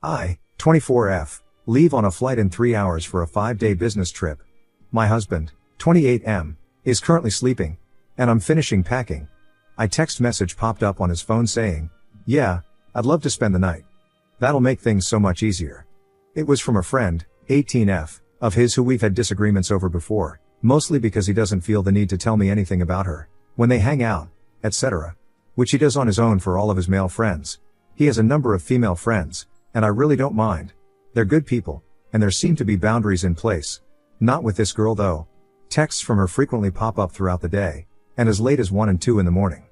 I, 24F, leave on a flight in 3 hours for a 5-day business trip. My husband, 28M, is currently sleeping, and I'm finishing packing. A text message popped up on his phone saying, "Yeah, I'd love to spend the night. That'll make things so much easier." It was from a friend, 18F, of his who we've had disagreements over before, mostly because he doesn't feel the need to tell me anything about her, when they hang out, etc. Which he does on his own for all of his male friends. He has a number of female friends, and I really don't mind. They're good people, and there seem to be boundaries in place. Not with this girl though. Texts from her frequently pop up throughout the day, and as late as 1 and 2 in the morning.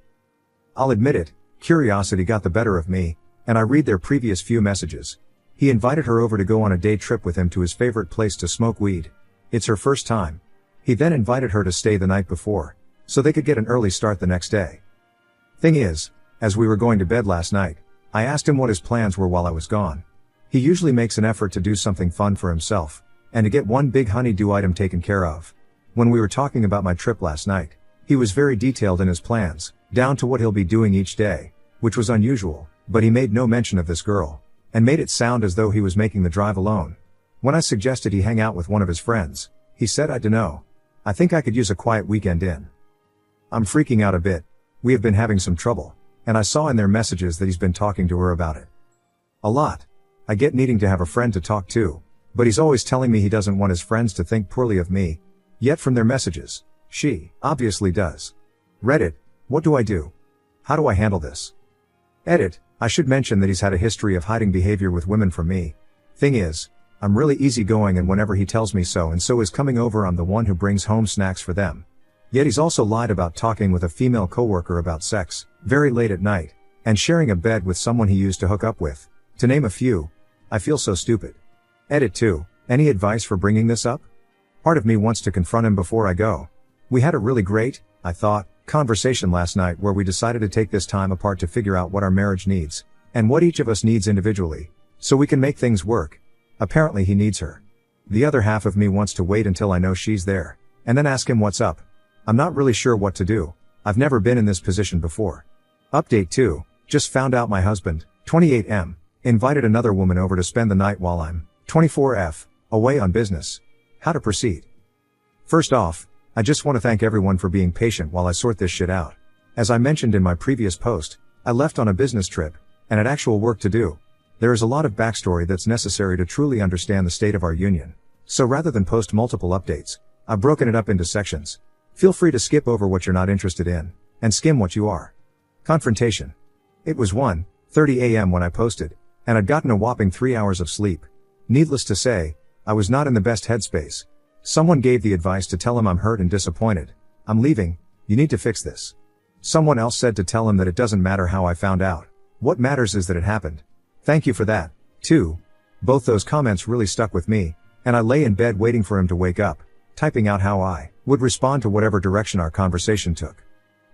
I'll admit it, curiosity got the better of me, and I read their previous few messages. He invited her over to go on a day trip with him to his favorite place to smoke weed. It's her first time. He then invited her to stay the night before, so they could get an early start the next day. Thing is, as we were going to bed last night, I asked him what his plans were while I was gone. He usually makes an effort to do something fun for himself, and to get one big honey-do item taken care of. When we were talking about my trip last night, he was very detailed in his plans, down to what he'll be doing each day, which was unusual, but he made no mention of this girl, and made it sound as though he was making the drive alone. When I suggested he hang out with one of his friends, he said, "I dunno. I think I could use a quiet weekend in." I'm freaking out a bit. We have been having some trouble, and I saw in their messages that he's been talking to her about it. A lot. I get needing to have a friend to talk to, but he's always telling me he doesn't want his friends to think poorly of me. Yet from their messages, she obviously does. Reddit, what do I do? How do I handle this? Edit, I should mention that he's had a history of hiding behavior with women from me. Thing is, I'm really easygoing, and whenever he tells me so and so is coming over, I'm the one who brings home snacks for them. Yet he's also lied about talking with a female coworker about sex, very late at night, and sharing a bed with someone he used to hook up with, to name a few. I feel so stupid. Edit 2, any advice for bringing this up? Part of me wants to confront him before I go. We had a really great, I thought, conversation last night where we decided to take this time apart to figure out what our marriage needs, and what each of us needs individually, so we can make things work. Apparently he needs her. The other half of me wants to wait until I know she's there, and then ask him what's up. I'm not really sure what to do. I've never been in this position before. Update 2, just found out my husband, 28M, invited another woman over to spend the night while I'm, 24F, away on business. How to proceed? First off, I just want to thank everyone for being patient while I sort this shit out. As I mentioned in my previous post, I left on a business trip, and had actual work to do. There is a lot of backstory that's necessary to truly understand the state of our union. So rather than post multiple updates, I've broken it up into sections. Feel free to skip over what you're not interested in, and skim what you are. Confrontation. It was 1:30 a.m. when I posted, and I'd gotten a whopping 3 hours of sleep. Needless to say, I was not in the best headspace. Someone gave the advice to tell him I'm hurt and disappointed. I'm leaving, you need to fix this. Someone else said to tell him that it doesn't matter how I found out. What matters is that it happened. Thank you for that, too. Both those comments really stuck with me, and I lay in bed waiting for him to wake up, typing out how I would respond to whatever direction our conversation took.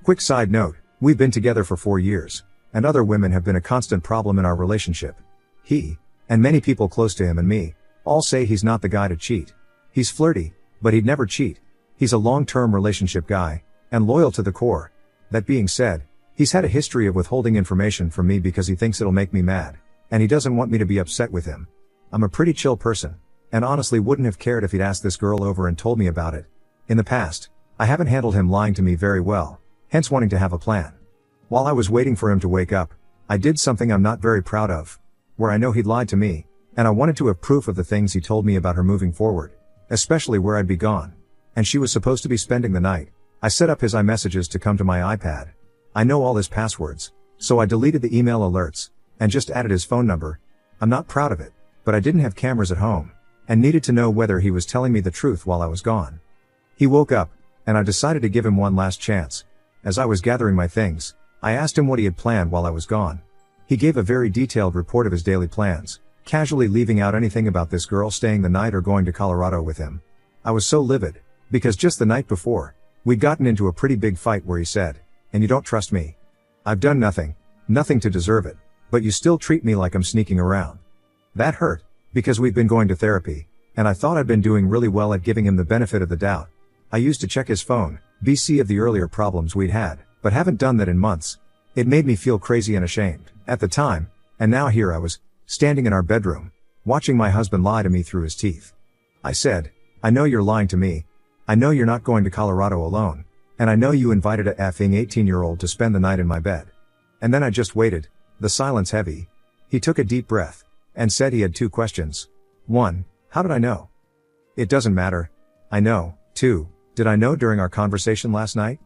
Quick side note, we've been together for 4 years, and other women have been a constant problem in our relationship. He, and many people close to him and me, all say he's not the guy to cheat. He's flirty, but he'd never cheat. He's a long-term relationship guy, and loyal to the core. That being said, he's had a history of withholding information from me because he thinks it'll make me mad, and he doesn't want me to be upset with him. I'm a pretty chill person, and honestly wouldn't have cared if he'd asked this girl over and told me about it. In the past, I haven't handled him lying to me very well, hence wanting to have a plan. While I was waiting for him to wake up, I did something I'm not very proud of, where I know he'd lied to me, and I wanted to have proof of the things he told me about her moving forward, especially where I'd be gone, and she was supposed to be spending the night. I set up his iMessages to come to my iPad. I know all his passwords, so I deleted the email alerts, and just added his phone number. I'm not proud of it, but I didn't have cameras at home, and needed to know whether he was telling me the truth while I was gone. He woke up, and I decided to give him one last chance. As I was gathering my things, I asked him what he had planned while I was gone. He gave a very detailed report of his daily plans, casually leaving out anything about this girl staying the night or going to Colorado with him. I was so livid, because just the night before, we'd gotten into a pretty big fight where he said, "And you don't trust me? I've done nothing to deserve it, but you still treat me like I'm sneaking around." That hurt, because we'd been going to therapy, and I thought I'd been doing really well at giving him the benefit of the doubt. I used to check his phone, BC of the earlier problems we'd had, but haven't done that in months. It made me feel crazy and ashamed, at the time, and now here I was, standing in our bedroom, watching my husband lie to me through his teeth. I said, I know you're lying to me. I know you're not going to Colorado alone. And I know you invited a effing 18-year-old to spend the night in my bed. And then I just waited, the silence heavy. He took a deep breath, and said he had 2 questions. 1, how did I know? It doesn't matter. I know. 2, did I know during our conversation last night?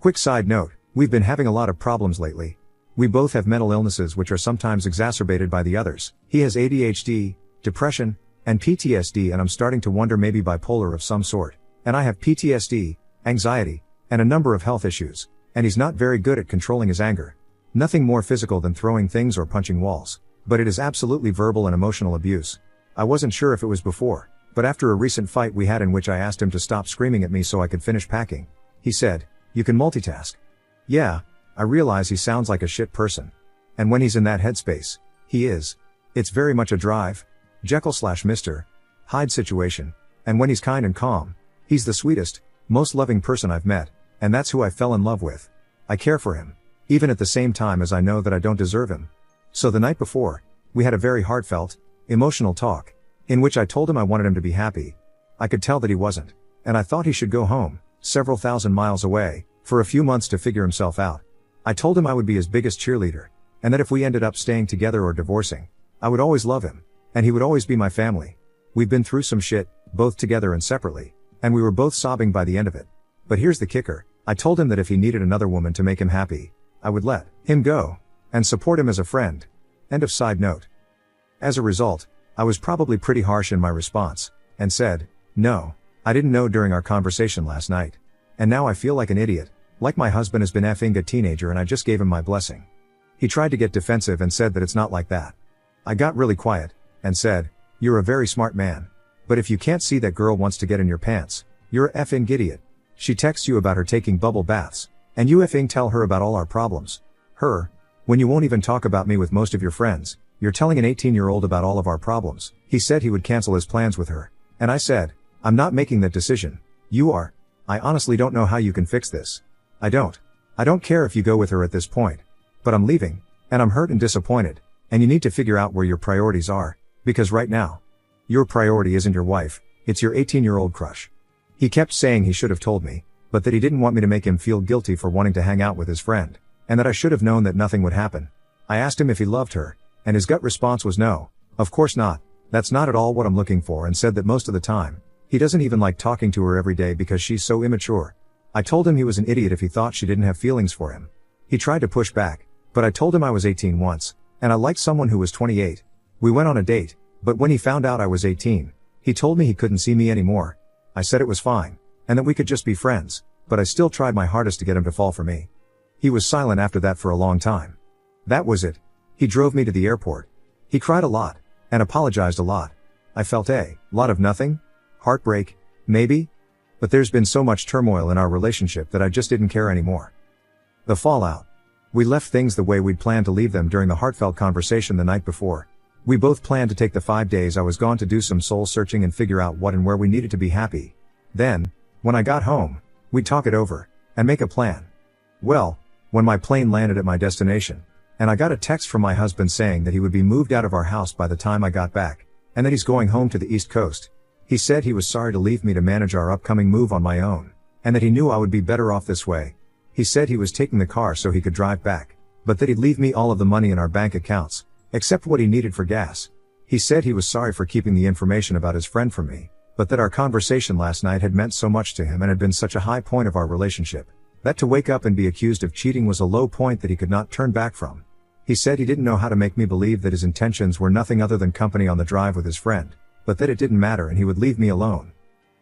Quick side note, we've been having a lot of problems lately. We both have mental illnesses which are sometimes exacerbated by the others. He has ADHD, depression, and PTSD, and I'm starting to wonder maybe bipolar of some sort. And I have PTSD, anxiety, and a number of health issues. And he's not very good at controlling his anger. Nothing more physical than throwing things or punching walls. But it is absolutely verbal and emotional abuse. I wasn't sure if it was before, but after a recent fight we had in which I asked him to stop screaming at me so I could finish packing, he said, you can multitask. Yeah, I realize he sounds like a shit person. And when he's in that headspace, he is. It's very much a drive, Jekyll/Mr. Hyde situation. And when he's kind and calm, he's the sweetest, most loving person I've met, and that's who I fell in love with. I care for him, even at the same time as I know that I don't deserve him. So the night before, we had a very heartfelt, emotional talk, in which I told him I wanted him to be happy. I could tell that he wasn't, and I thought he should go home, several thousand miles away, for a few months to figure himself out. I told him I would be his biggest cheerleader, and that if we ended up staying together or divorcing, I would always love him, and he would always be my family. We've been through some shit, both together and separately, and we were both sobbing by the end of it. But here's the kicker, I told him that if he needed another woman to make him happy, I would let him go, and support him as a friend. End of side note. As a result, I was probably pretty harsh in my response, and said, no, I didn't know during our conversation last night. And now I feel like an idiot, like my husband has been effing a teenager and I just gave him my blessing. He tried to get defensive and said that it's not like that. I got really quiet, and said, you're a very smart man. But if you can't see that girl wants to get in your pants, you're a effing idiot. She texts you about her taking bubble baths, and you effing tell her about all our problems. Her, when you won't even talk about me with most of your friends, you're telling an 18-year-old about all of our problems. He said he would cancel his plans with her. And I said, I'm not making that decision. You are. I honestly don't know how you can fix this. I don't care if you go with her at this point. But I'm leaving, and I'm hurt and disappointed, and you need to figure out where your priorities are, because right now, your priority isn't your wife, it's your 18-year-old crush. He kept saying he should have told me, but that he didn't want me to make him feel guilty for wanting to hang out with his friend, and that I should have known that nothing would happen. I asked him if he loved her, and his gut response was no, of course not, that's not at all what I'm looking for, and said that most of the time, he doesn't even like talking to her every day because she's so immature. I told him he was an idiot if he thought she didn't have feelings for him. He tried to push back, but I told him I was 18 once, and I liked someone who was 28. We went on a date, but when he found out I was 18, he told me he couldn't see me anymore. I said it was fine, and that we could just be friends, but I still tried my hardest to get him to fall for me. He was silent after that for a long time. That was it. He drove me to the airport. He cried a lot, and apologized a lot. I felt a lot of nothing? Heartbreak, maybe? But there's been so much turmoil in our relationship that I just didn't care anymore. The fallout. We left things the way we'd planned to leave them during the heartfelt conversation the night before. We both planned to take the 5 days I was gone to do some soul searching and figure out what and where we needed to be happy. Then, when I got home, we'd talk it over, and make a plan. Well, when my plane landed at my destination, and I got a text from my husband saying that he would be moved out of our house by the time I got back, and that he's going home to the East Coast. He said he was sorry to leave me to manage our upcoming move on my own, and that he knew I would be better off this way. He said he was taking the car so he could drive back, but that he'd leave me all of the money in our bank accounts, except what he needed for gas. He said he was sorry for keeping the information about his friend from me, but that our conversation last night had meant so much to him and had been such a high point of our relationship, that to wake up and be accused of cheating was a low point that he could not turn back from. He said he didn't know how to make me believe that his intentions were nothing other than company on the drive with his friend, but that it didn't matter and he would leave me alone.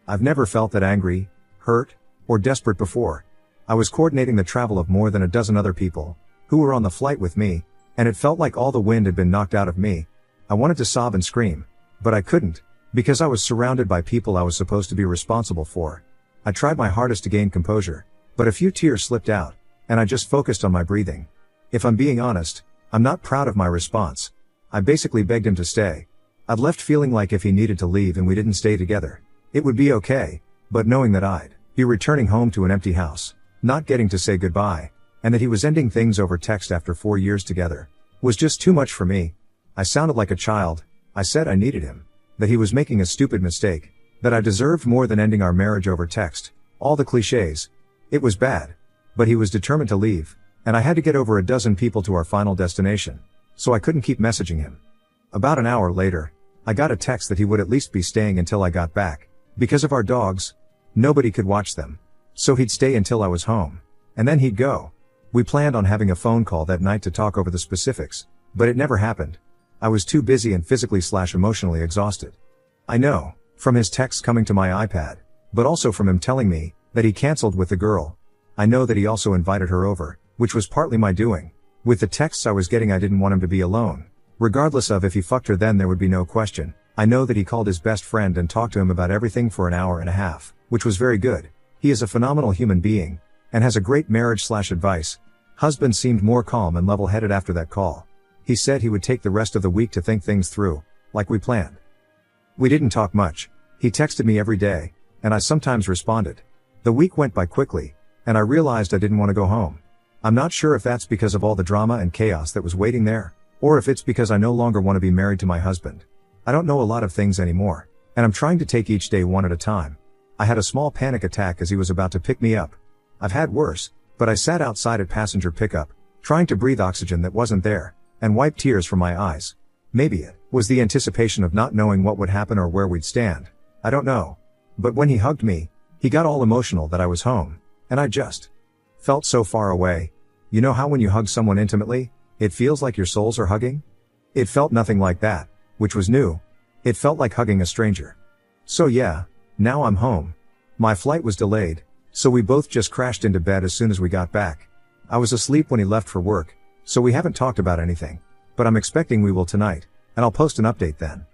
I've never felt that angry, hurt, or desperate before. I was coordinating the travel of more than a dozen other people, who were on the flight with me, and it felt like all the wind had been knocked out of me. I wanted to sob and scream, but I couldn't, because I was surrounded by people I was supposed to be responsible for. I tried my hardest to gain composure, but a few tears slipped out, and I just focused on my breathing. If I'm being honest, I'm not proud of my response. I basically begged him to stay. I'd left feeling like if he needed to leave and we didn't stay together, it would be okay, but knowing that I'd be returning home to an empty house, not getting to say goodbye, and that he was ending things over text after 4 years together, was just too much for me. I sounded like a child. I said I needed him. That he was making a stupid mistake. That I deserved more than ending our marriage over text. All the cliches. It was bad. But he was determined to leave. And I had to get over a dozen people to our final destination. So I couldn't keep messaging him. About an hour later, I got a text that he would at least be staying until I got back. Because of our dogs, nobody could watch them. So he'd stay until I was home. And then he'd go. We planned on having a phone call that night to talk over the specifics. But it never happened. I was too busy and physically/emotionally exhausted. I know, from his texts coming to my iPad, but also from him telling me that he canceled with the girl. I know that he also invited her over, which was partly my doing. With the texts I was getting, I didn't want him to be alone. Regardless of if he fucked her, then there would be no question. I know that he called his best friend and talked to him about everything for an hour and a half, which was very good. He is a phenomenal human being, and has a great marriage/advice. Husband seemed more calm and level-headed after that call. He said he would take the rest of the week to think things through, like we planned. We didn't talk much. He texted me every day, and I sometimes responded. The week went by quickly, and I realized I didn't want to go home. I'm not sure if that's because of all the drama and chaos that was waiting there, or if it's because I no longer want to be married to my husband. I don't know a lot of things anymore, and I'm trying to take each day one at a time. I had a small panic attack as he was about to pick me up. I've had worse, but I sat outside at passenger pickup, trying to breathe oxygen that wasn't there, and wipe tears from my eyes. Maybe it was the anticipation of not knowing what would happen or where we'd stand. I don't know. But when he hugged me, he got all emotional that I was home, and I just felt so far away. You know how when you hug someone intimately, it feels like your souls are hugging? It felt nothing like that, which was new. It felt like hugging a stranger. So yeah, now I'm home. My flight was delayed, so we both just crashed into bed as soon as we got back. I was asleep when he left for work, so we haven't talked about anything. But I'm expecting we will tonight, and I'll post an update then.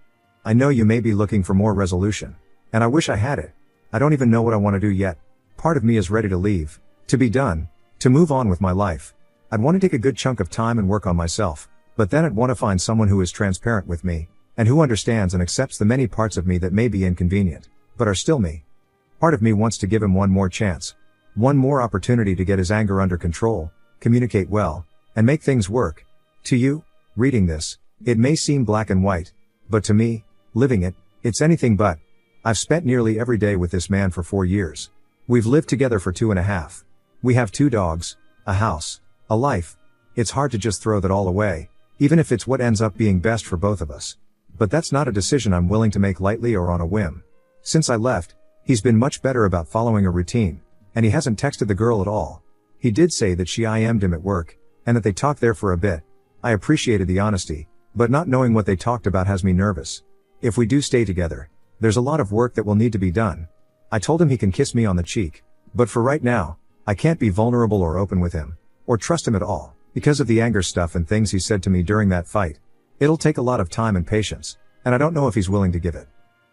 I know you may be looking for more resolution, and I wish I had it. I don't even know what I want to do yet. Part of me is ready to leave, to be done, to move on with my life. I'd want to take a good chunk of time and work on myself, but then I'd want to find someone who is transparent with me, and who understands and accepts the many parts of me that may be inconvenient, but are still me. Part of me wants to give him one more chance. One more opportunity to get his anger under control, communicate well, and make things work. To you, reading this, it may seem black and white, but to me, living it, it's anything but. I've spent nearly every day with this man for 4 years. We've lived together for 2.5. We have 2 dogs, a house, a life. It's hard to just throw that all away, even if it's what ends up being best for both of us. But that's not a decision I'm willing to make lightly or on a whim. Since I left, he's been much better about following a routine, and he hasn't texted the girl at all. He did say that she IM'd him at work, and that they talked there for a bit. I appreciated the honesty, but not knowing what they talked about has me nervous. If we do stay together, there's a lot of work that will need to be done. I told him he can kiss me on the cheek, but for right now, I can't be vulnerable or open with him, or trust him at all, because of the anger stuff and things he said to me during that fight. It'll take a lot of time and patience, and I don't know if he's willing to give it.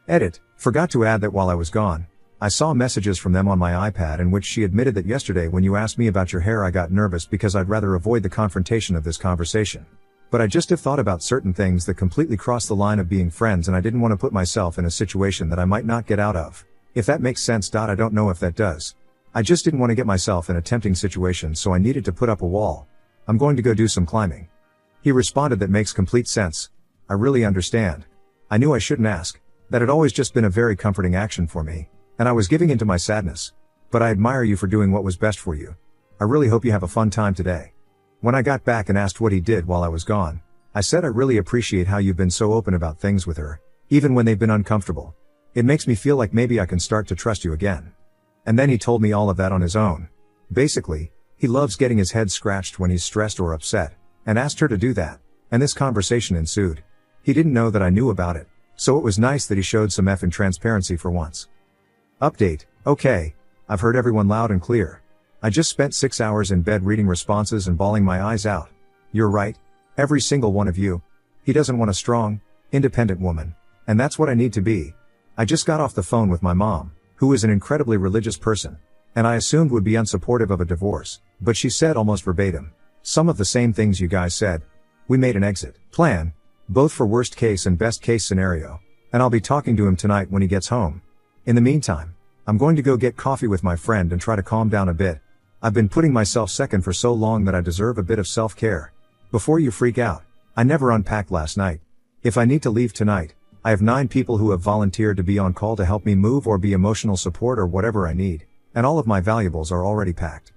Edit. Forgot to add that while I was gone, I saw messages from them on my iPad in which she admitted that yesterday when you asked me about your hair I got nervous because I'd rather avoid the confrontation of this conversation. But I just have thought about certain things that completely cross the line of being friends, and I didn't want to put myself in a situation that I might not get out of. If that makes sense. I don't know if that does. I just didn't want to get myself in a tempting situation, so I needed to put up a wall. I'm going to go do some climbing. He responded, that makes complete sense. I really understand. I knew I shouldn't ask. That had always just been a very comforting action for me, and I was giving into my sadness. But I admire you for doing what was best for you. I really hope you have a fun time today. When I got back and asked what he did while I was gone, I said I really appreciate how you've been so open about things with her, even when they've been uncomfortable. It makes me feel like maybe I can start to trust you again. And then he told me all of that on his own. Basically, he loves getting his head scratched when he's stressed or upset, and asked her to do that, and this conversation ensued. He didn't know that I knew about it, so it was nice that he showed some effing transparency for once. Update. Okay, I've heard everyone loud and clear. I just spent 6 hours in bed reading responses and bawling my eyes out. You're right. Every single one of you. He doesn't want a strong, independent woman. And that's what I need to be. I just got off the phone with my mom, who is an incredibly religious person, and I assumed would be unsupportive of a divorce, but she said almost verbatim some of the same things you guys said. We made an exit plan, both for worst case and best case scenario, and I'll be talking to him tonight when he gets home. In the meantime, I'm going to go get coffee with my friend and try to calm down a bit. I've been putting myself second for so long that I deserve a bit of self-care. Before you freak out, I never unpacked last night. If I need to leave tonight, I have 9 people who have volunteered to be on call to help me move or be emotional support or whatever I need, and all of my valuables are already packed.